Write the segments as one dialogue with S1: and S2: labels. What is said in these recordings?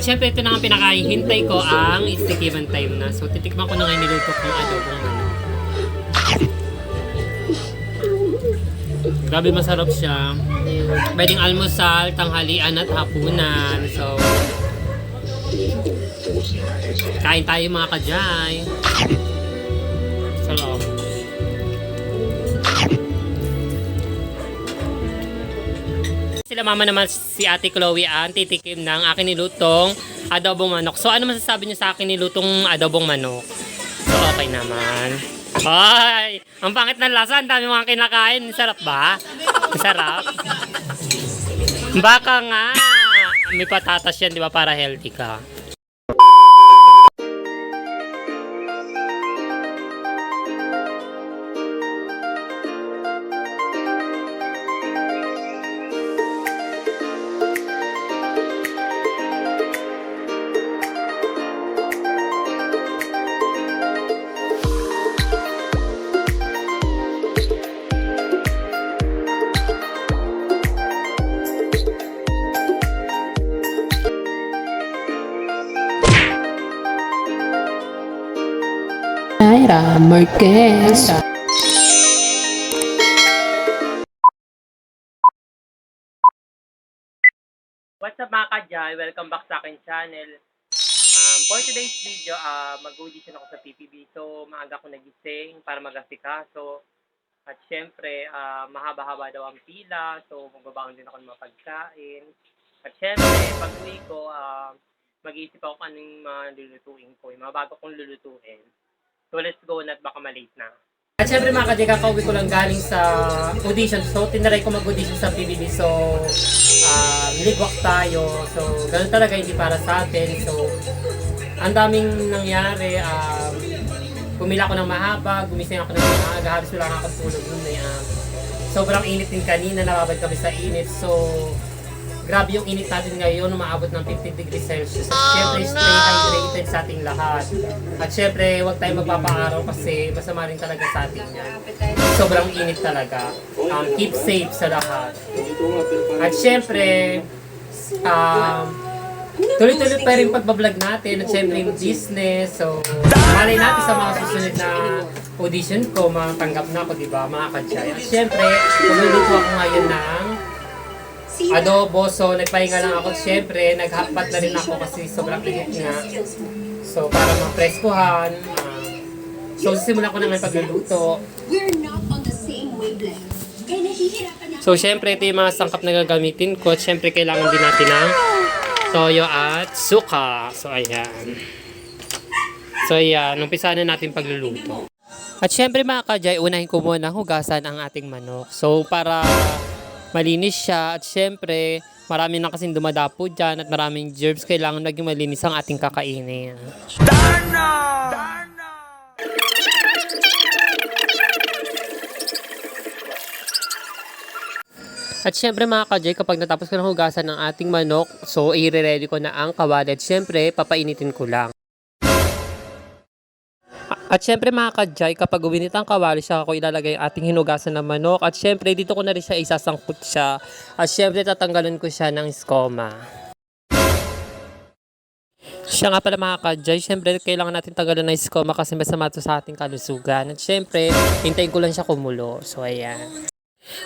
S1: At syempre, ito na ang pinakahihintay ko ang istikiman time na. So, titikman ko na ngayon niluto kong adobong manok. Grabe masarap siya. Pwedeng almusal, tanghalian at hapunan. So, kain tayo mga kajay. Sarap. Sila mama naman si Ate Chloe ang titikim ng akin nilutong adobong manok. So ano masasabi niyo sa akin nilutong adobong manok? So okay naman. Ay, ang pangit ng lasa, ang dami mga kinakain. Sarap ba? Sarap. Baka nga. May patatas yan, di ba, para healthy ka.
S2: Ira Marquez.
S1: What's up mga kajay? Welcome back sa akin channel. For today's video, mag-audition ako sa PPB. So, maaga ako nagising para mag-asikaso. At syempre, mahaba-haba daw ang pila. So, magbabaon din ako ng mga pagkain. At syempre, pag-uwi ko, mag-iisip ako kung anong mga lulutuin ko. Yung mga bago kong lulutuin. So, let's go na at baka malate na. At syempre mga kajay, kakauwi ko lang galing sa audition. So, tinaray ko mag-audition sa PBB. So, ligwak tayo. So, ganun talaga, hindi para sa atin. So, ang daming nangyari. Pumila ako ng mahaba, gumising ako ng maaga. Halos wala nga akong tulog nun. Sobrang init din kanina, nababad kami sa init. So, grabe yung init natin ngayon, umaabot ng 50 degrees Celsius. At syempre, stay hydrated sa ating lahat. At syempre, huwag tayo magpapaaraw kasi masama rin talaga sa atin yan. Sobrang init talaga. Keep safe sa lahat. At syempre, tuloy-tuloy pa rin pagbablog natin. At syempre, yung business. So, malay natin sa mga susunod na audition ko, matanggap na ako, diba, mga kajay. At syempre, magluluto ako ngayon ng adobo. So, nagpahinga lang ako. Siyempre, naghapat na rin ako kasi sobrang init nga. So, para mapreskuhan. So, simulan ko na ngayon pagluluto. So, siyempre, ito yung mga sangkap na gagamitin ko. At siyempre, kailangan din natin ng toyo at suka. So, ayan. So, ayan. Umpisa na natin pagluluto. At siyempre, mga kajay, unahin ko muna hugasan ang ating manok. So, para malinis siya at syempre marami na kasing dumadapo dyan at maraming germs, kailangan naging malinis ang ating kakainin. Darna! Darna! At syempre mga kajay, kapag natapos ko ng hugasan ng ating manok, so i-ready ko na ang kawali at syempre papainitin ko lang. At syempre mga kajay, kapag uminit ang kawali siya, ako ilalagay ang ating hinugasan na manok. At syempre dito ko na rin siya isasangkot siya. At syempre tatanggalan ko siya ng skoma. Siya nga pala mga kajay, syempre kailangan natin tanggalan ng skoma kasi masama ito sa ating kalusugan. At syempre, hintayin ko lang siya kumulo. So ayan.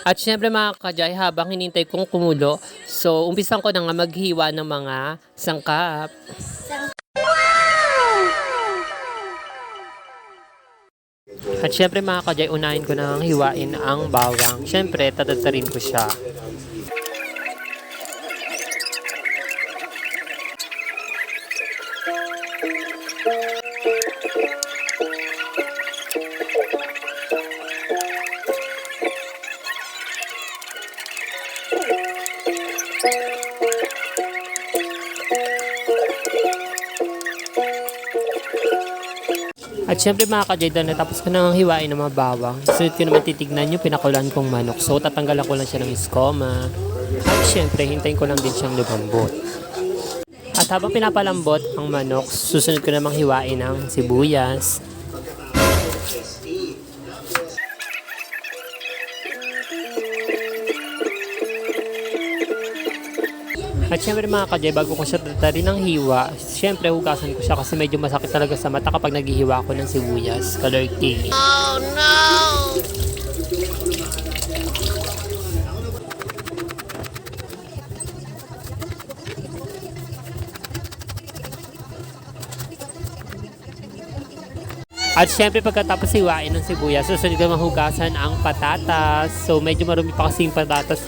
S1: At syempre mga kajay, habang hinintay kong kumulo, so umpisan ko na nga maghiwa ng mga sangkap. At syempre mga kajay, unahin ko nang hiwain ang bawang. Syempre, tatatarin ko siya. At syempre mga kajay, dahil natapos ko nang hiwain ng mga bawang, sunod ko naman titignan yung pinakulan kong manok. So tatanggalan ko lang siya ng skoma. At syempre, hintayin ko lang din siyang lumambot. At habang pinapalambot ang manok, susunod ko namang hiwain ng sibuyas. At At syempre mga ka-Jay, bago ko siya tatarin ng hiwa, syempre hugasan ko siya kasi medyo masakit talaga sa mata kapag naghihiwa ako ng sibuyas, color K. Oh no! At syempre pagkatapos hiwain ng sibuyas, susunod ko mahugasan ang patatas. So medyo marumi pa kasi yung patatas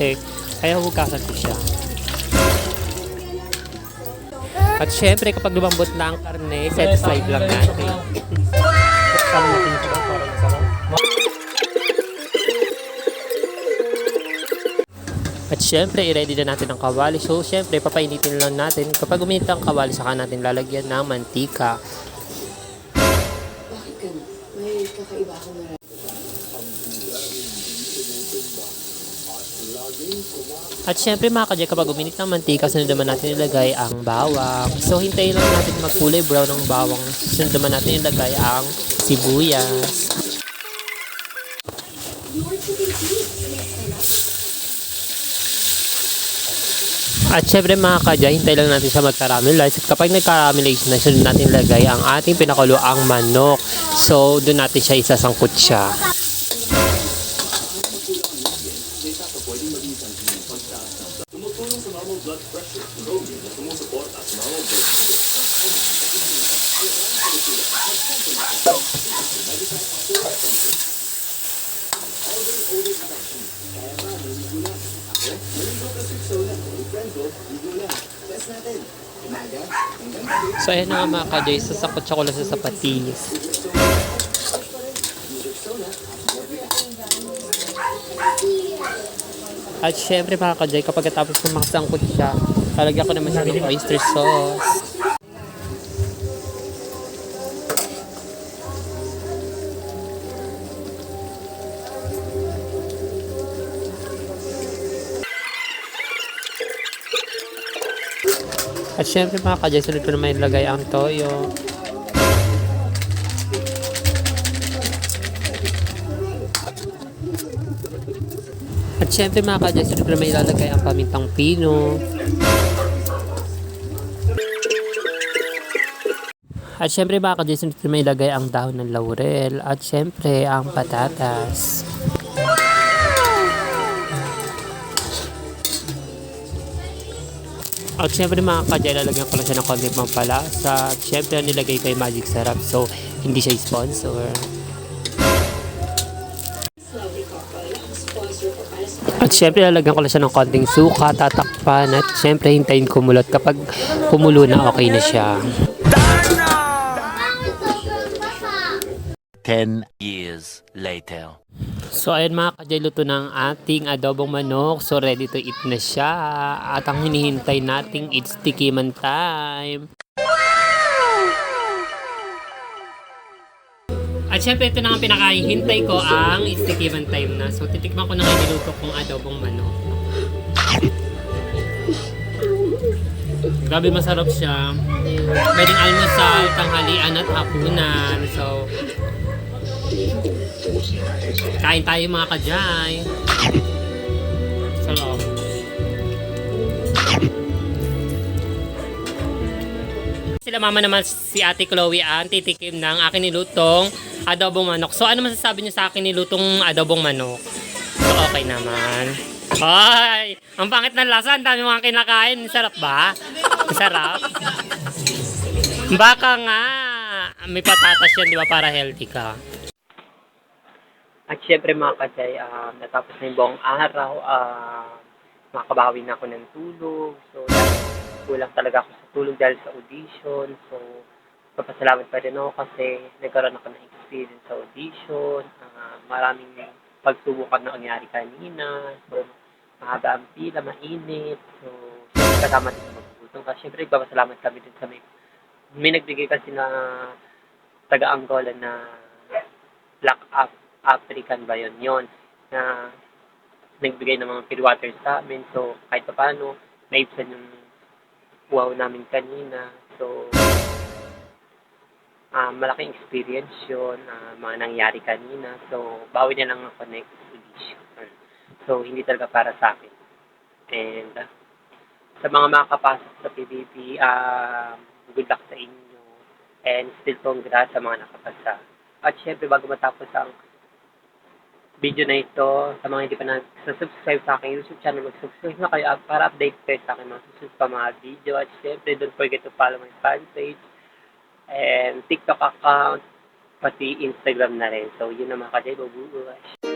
S1: kaya hugasan ko siya. At syempre kapag lumambot na ang karne, set aside lang natin. At syempre i-ready na natin ang kawali. So syempre papainitin lang natin. Kapag uminit ang kawali, saka natin lalagyan ng mantika.
S2: May kakaiba ako na.
S1: At syempre mga ka-Jay, kapag uminit ng mantika, sunod naman natin ilagay ang bawang. So hintayin lang natin magkulay brown ng bawang. Sunod naman natin ilagay ang sibuyas. At syempre mga ka-Jay, hintay lang natin siya mag-caramelize. At kapag nag-caramelize na, sunod natin ilagay ang ating pinakuluang manok. So doon natin siya isasangkot siya. So ayan na nga mga ka-Jay, sasakot siya ko lang sa sapatis. At syempre mga ka-Jay, kapag tapos kong makasangkot siya, lalagyan ko naman siya ng oyster sauce. At syempre mga ka-Jay, sunod ko naman ilagay ang toyo. At syempre mga ka-Jay, sunod ko naman ilalagay ang pamintang pino. At syempre mga ka-Jay, sunod ko naman ilagay ang dahon ng laurel. At syempre ang patatas. At syempre mga ka-Jay, lalagyan ko lang siya ng konti pampalasa. At syempre nilagay ko yung magic syrup, so hindi siya sponsor. At syempre lalagyan ko lang siya ng konting suka, tatakpan, at syempre hintayin kumulot. Kapag kumulo na, okay na siya.
S3: 10 years later.
S1: So ayun mga ka-Jay, luto ng ating adobong manok. So ready to eat na siya. At ang hinihintay nating it's tikiman time. At syempre ito na ang pinakahihintay ko, ang it's tikiman time na. So titikman ko na nga niluto kong adobong manok. Grabe masarap siya. Pwedeng almusal, tanghalian at hapunan. So kain tayo mga ka-Jay. Sarap. Sila mama naman si Ate Chloe ang titikim ng akin nilutong adobong manok. So ano masasabi niyo sa akin nilutong adobong manok? So okay naman. Ay, ang pangit ng lasa, ang dami mga kinakain. Sarap ba? Sarap. Baka nga may patatas yan, di ba, para healthy ka. At syempre mga ka-Jay, natapos na yung buong araw, makabawi na ako ng tulog. So, kulang talaga ako sa tulog dahil sa audition. So, papasalamat pa rin ako kasi nagkaroon ako ng experience sa audition. Maraming pagsubok na nangyari kanina. So, mahaba ang pila, mainit. So, kasama din sa magputong. Kasi syempre, papasalamat kami din sa may nagbigay kasi na taga-Angola na Black African ba yun na nagbigay ng mga pure water sa amin. So kahit pa paano naibsan yung wow namin kanina. So malaking experience yun, mga nangyari kanina. So bawi na lang ako next edition. So hindi talaga para sa akin. And Sa mga makakapasok sa PBB, good luck sa inyo. And still congrats sa mga nakapasa. At syempre, bago matapos ang video na ito, sa mga hindi pa nag-subscribe sa aking YouTube channel, mag-subscribe na kayo para update kayo sa aking mga susunod pa mga video. At syempre, don't forget to follow my fan page and TikTok account, pati Instagram na rin. So, yun na mga ka-Jay. Babush!